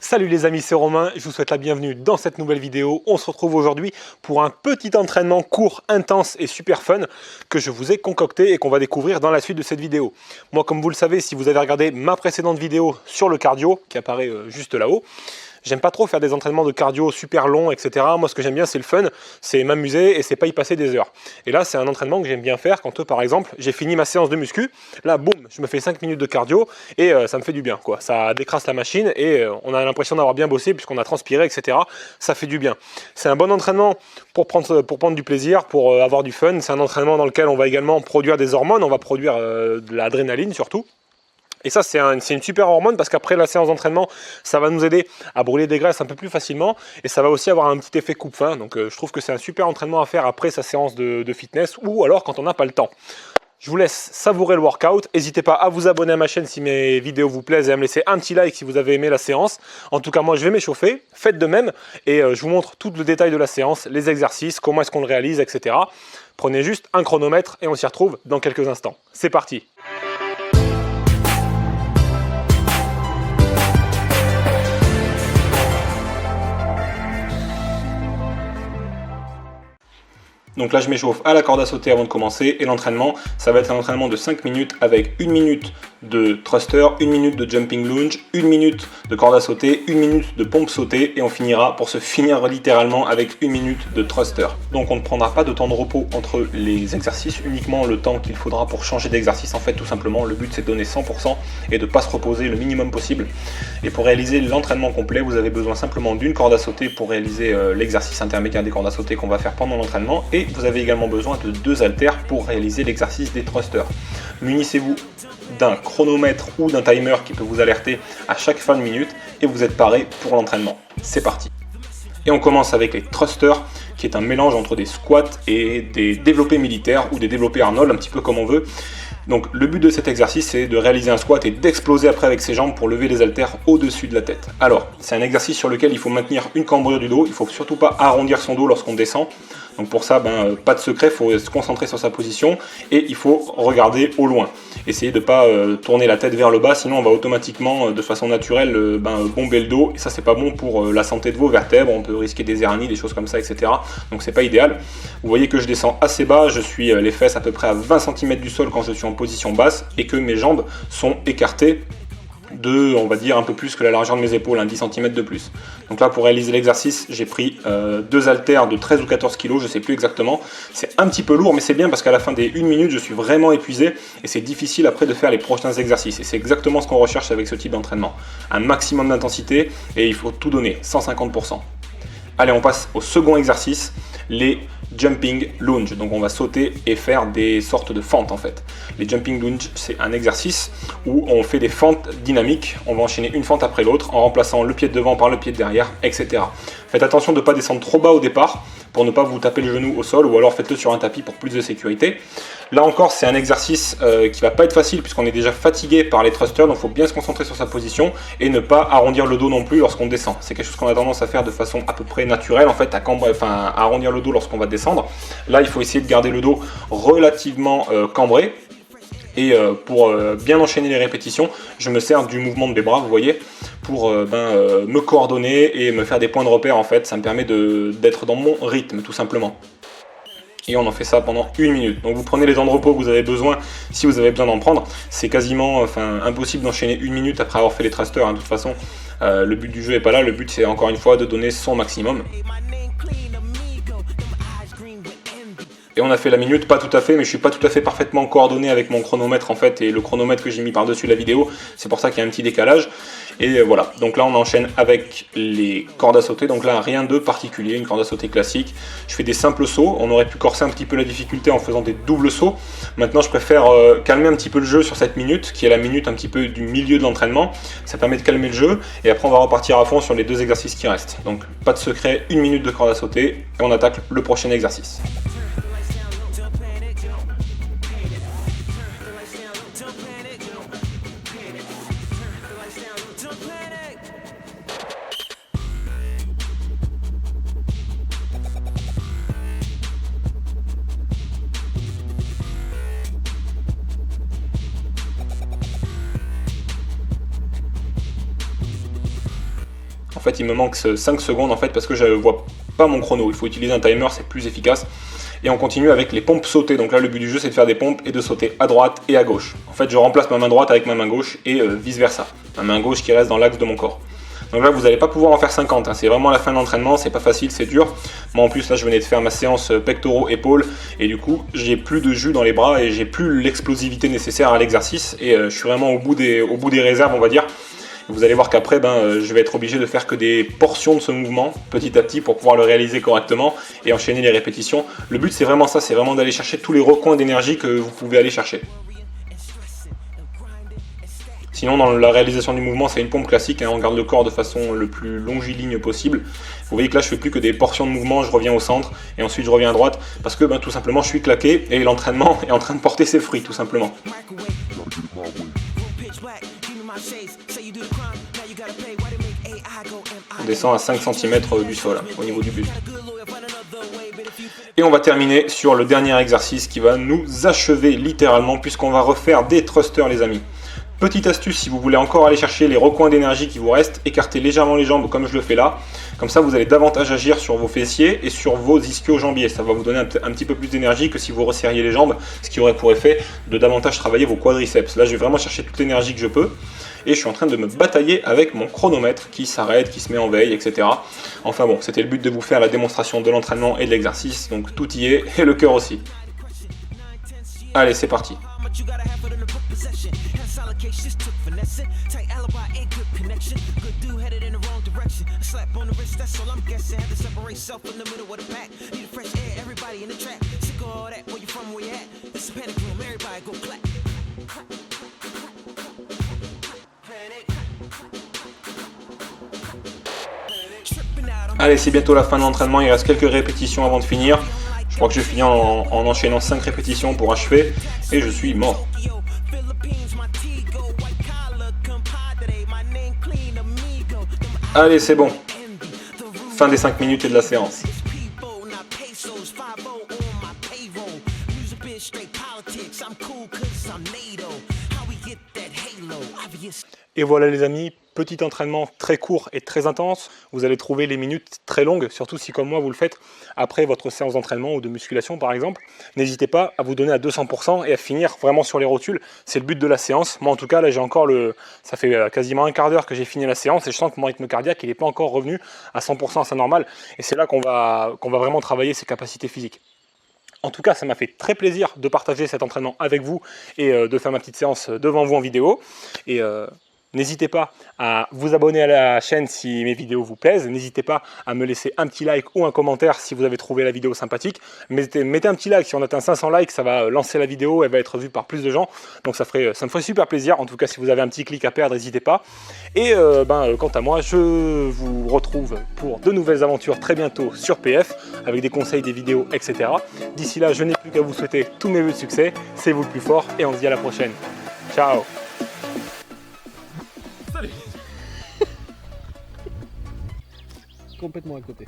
Salut les amis, c'est Romain, je vous souhaite la bienvenue dans cette nouvelle vidéo. On se retrouve aujourd'hui pour un petit entraînement court, intense et super fun que je vous ai concocté et qu'on va découvrir dans la suite de cette vidéo. Moi, comme vous le savez, si vous avez regardé ma précédente vidéo sur le cardio, qui apparaît juste là-haut, j'aime pas trop faire des entraînements de cardio super longs, etc. Moi, ce que j'aime bien, c'est le fun, c'est m'amuser et c'est pas y passer des heures. Et là, c'est un entraînement que j'aime bien faire quand, par exemple, j'ai fini ma séance de muscu. Là, boum, je me fais 5 minutes de cardio et ça me fait du bien, quoi. Ça décrasse la machine et on a l'impression d'avoir bien bossé puisqu'on a transpiré, etc. Ça fait du bien. C'est un bon entraînement pour prendre du plaisir, pour avoir du fun. C'est un entraînement dans lequel on va également produire des hormones, on va produire de l'adrénaline surtout. Et ça, c'est une super hormone parce qu'après la séance d'entraînement, ça va nous aider à brûler des graisses un peu plus facilement et ça va aussi avoir un petit effet coupe-faim. Donc je trouve que c'est un super entraînement à faire après sa séance de fitness ou alors quand on n'a pas le temps. Je vous laisse savourer le workout. N'hésitez pas à vous abonner à ma chaîne si mes vidéos vous plaisent et à me laisser un petit like si vous avez aimé la séance. En tout cas, moi, je vais m'échauffer. Faites de même et je vous montre tout le détail de la séance, les exercices, comment est-ce qu'on le réalise, etc. Prenez juste un chronomètre et on s'y retrouve dans quelques instants. C'est parti! Donc là, je m'échauffe à la corde à sauter avant de commencer. Et l'entraînement, ça va être un entraînement de 5 minutes avec 1 minute de thruster, 1 minute de jumping lunge, 1 minute de corde à sauter, 1 minute de pompe sautée. Et on finira pour se finir littéralement avec 1 minute de thruster. Donc on ne prendra pas de temps de repos entre les exercices, uniquement le temps qu'il faudra pour changer d'exercice. En fait, tout simplement, le but c'est de donner 100% et de ne pas se reposer le minimum possible. Et pour réaliser l'entraînement complet, vous avez besoin simplement d'une corde à sauter pour réaliser l'exercice intermédiaire des cordes à sauter qu'on va faire pendant l'entraînement. Et vous avez également besoin de 2 haltères pour réaliser l'exercice des thrusters. Munissez-vous d'un chronomètre ou d'un timer qui peut vous alerter à chaque fin de minute et vous êtes paré pour l'entraînement. C'est parti. Et on commence avec les thrusters, qui est un mélange entre des squats et des développés militaires ou des développés Arnold, un petit peu comme on veut. Donc le but de cet exercice, c'est de réaliser un squat et d'exploser après avec ses jambes pour lever les haltères au-dessus de la tête. Alors, c'est un exercice sur lequel il faut maintenir une cambrure du dos, il ne faut surtout pas arrondir son dos lorsqu'on descend. Donc pour ça, pas de secret, il faut se concentrer sur sa position et il faut regarder au loin. Essayez de ne pas tourner la tête vers le bas, sinon on va automatiquement, de façon naturelle, bomber le dos. Et ça, c'est pas bon pour la santé de vos vertèbres, on peut risquer des hernies, des choses comme ça, etc. Donc c'est pas idéal. Vous voyez que je descends assez bas, je suis les fesses à peu près à 20 cm du sol quand je suis en position basse et que mes jambes sont écartées de, on va dire, un peu plus que la largeur de mes épaules, 10 cm de plus. Donc là, pour réaliser l'exercice, j'ai pris 2 haltères de 13 ou 14 kg, je ne sais plus exactement. C'est un petit peu lourd, mais c'est bien parce qu'à la fin des 1 minute, je suis vraiment épuisé et c'est difficile après de faire les prochains exercices. Et c'est exactement ce qu'on recherche avec ce type d'entraînement. Un maximum d'intensité et il faut tout donner, 150%. Allez, on passe au second exercice, les jumping lunge. Donc on va sauter et faire des sortes de fentes en fait. Les jumping lunge, c'est un exercice où on fait des fentes dynamiques. On va enchaîner une fente après l'autre en remplaçant le pied de devant par le pied de derrière, etc. Faites attention de ne pas descendre trop bas au départ pour ne pas vous taper le genou au sol ou alors faites-le sur un tapis pour plus de sécurité. Là encore, c'est un exercice qui va pas être facile puisqu'on est déjà fatigué par les thrusters, donc il faut bien se concentrer sur sa position et ne pas arrondir le dos non plus lorsqu'on descend. C'est quelque chose qu'on a tendance à faire de façon à peu près naturelle en fait, à arrondir le dos lorsqu'on va descendre. Là, il faut essayer de garder le dos relativement cambré. Et pour bien enchaîner les répétitions, je me sers du mouvement de mes bras, vous voyez, pour me coordonner et me faire des points de repère en fait. Ça me permet d'être dans mon rythme tout simplement. Et on en fait ça pendant 1 minute. Donc vous prenez les temps de repos que vous avez besoin si vous avez besoin d'en prendre. C'est quasiment impossible d'enchaîner 1 minute après avoir fait les thrusters. De toute façon, le but du jeu n'est pas là. Le but c'est encore une fois de donner son maximum. Et on a fait la minute, pas tout à fait, mais je suis pas tout à fait parfaitement coordonné avec mon chronomètre en fait et le chronomètre que j'ai mis par-dessus la vidéo. C'est pour ça qu'il y a un petit décalage. Et voilà, donc là on enchaîne avec les cordes à sauter. Donc là rien de particulier, une corde à sauter classique. Je fais des simples sauts. On aurait pu corser un petit peu la difficulté en faisant des doubles sauts. Maintenant je préfère calmer un petit peu le jeu sur cette minute, qui est la minute un petit peu du milieu de l'entraînement. Ça permet de calmer le jeu et après on va repartir à fond sur les 2 exercices qui restent. Donc pas de secret, 1 minute de corde à sauter et on attaque le prochain exercice. En fait, il me manque 5 secondes en fait parce que je ne vois pas mon chrono. Il faut utiliser un timer, c'est plus efficace. Et on continue avec les pompes sautées. Donc là, le but du jeu, c'est de faire des pompes et de sauter à droite et à gauche. En fait, je remplace ma main droite avec ma main gauche et vice versa. Ma main gauche qui reste dans l'axe de mon corps. Donc là, vous n'allez pas pouvoir en faire 50. Hein. C'est vraiment la fin de l'entraînement. C'est pas facile, c'est dur. Moi, en plus, là, je venais de faire ma séance pectoraux, épaules. Et du coup, j'ai plus de jus dans les bras et j'ai plus l'explosivité nécessaire à l'exercice. Et je suis vraiment au bout des réserves, on va dire. Vous allez voir qu'après, je vais être obligé de faire que des portions de ce mouvement, petit à petit, pour pouvoir le réaliser correctement et enchaîner les répétitions. Le but, c'est vraiment ça, c'est vraiment d'aller chercher tous les recoins d'énergie que vous pouvez aller chercher. Sinon, dans la réalisation du mouvement, c'est une pompe classique, hein, on garde le corps de façon le plus longiligne possible. Vous voyez que là, je fais plus que des portions de mouvement, je reviens au centre, et ensuite je reviens à droite, parce que tout simplement, je suis claqué, et l'entraînement est en train de porter ses fruits, tout simplement. On descend à 5 cm du sol, au niveau du but. Et on va terminer sur le dernier exercice qui va nous achever littéralement, puisqu'on va refaire des thrusters, les amis. Petite astuce, si vous voulez encore aller chercher les recoins d'énergie qui vous restent, écartez légèrement les jambes comme je le fais là. Comme ça, vous allez davantage agir sur vos fessiers et sur vos ischio-jambiers. Ça va vous donner un petit peu plus d'énergie que si vous resserriez les jambes, ce qui aurait pour effet de davantage travailler vos quadriceps. Là, je vais vraiment chercher toute l'énergie que je peux. Et je suis en train de me batailler avec mon chronomètre qui s'arrête, qui se met en veille, etc. Enfin bon, c'était le but de vous faire la démonstration de l'entraînement et de l'exercice. Donc tout y est, et le cœur aussi. Allez, c'est parti. Allez, c'est bientôt la fin de l'entraînement, il reste quelques répétitions avant de finir. Je crois que je finis en enchaînant 5 répétitions pour achever et je suis mort. Allez, c'est bon. Fin des 5 minutes et de la séance. Et voilà les amis, petit entraînement très court et très intense. Vous allez trouver les minutes très longues, surtout si comme moi vous le faites après votre séance d'entraînement ou de musculation par exemple. N'hésitez pas à vous donner à 200% et à finir vraiment sur les rotules. C'est le but de la séance. Moi en tout cas là j'ai encore ça fait quasiment un quart d'heure que j'ai fini la séance et je sens que mon rythme cardiaque il n'est pas encore revenu à 100% à sa normale. Et c'est là qu'on va vraiment travailler ses capacités physiques. En tout cas, ça m'a fait très plaisir de partager cet entraînement avec vous et de faire ma petite séance devant vous en vidéo. Et n'hésitez pas à vous abonner à la chaîne si mes vidéos vous plaisent. N'hésitez pas à me laisser un petit like ou un commentaire si vous avez trouvé la vidéo sympathique. Mettez un petit like, si on atteint 500 likes, ça va lancer la vidéo, elle va être vue par plus de gens. Donc ça me ferait super plaisir. En tout cas, si vous avez un petit clic à perdre, n'hésitez pas. Et quant à moi, je vous retrouve pour de nouvelles aventures très bientôt sur PF, avec des conseils, des vidéos, etc. D'ici là, je n'ai plus qu'à vous souhaiter tous mes vœux de succès. C'est vous le plus fort et on se dit à la prochaine. Ciao. Complètement à côté.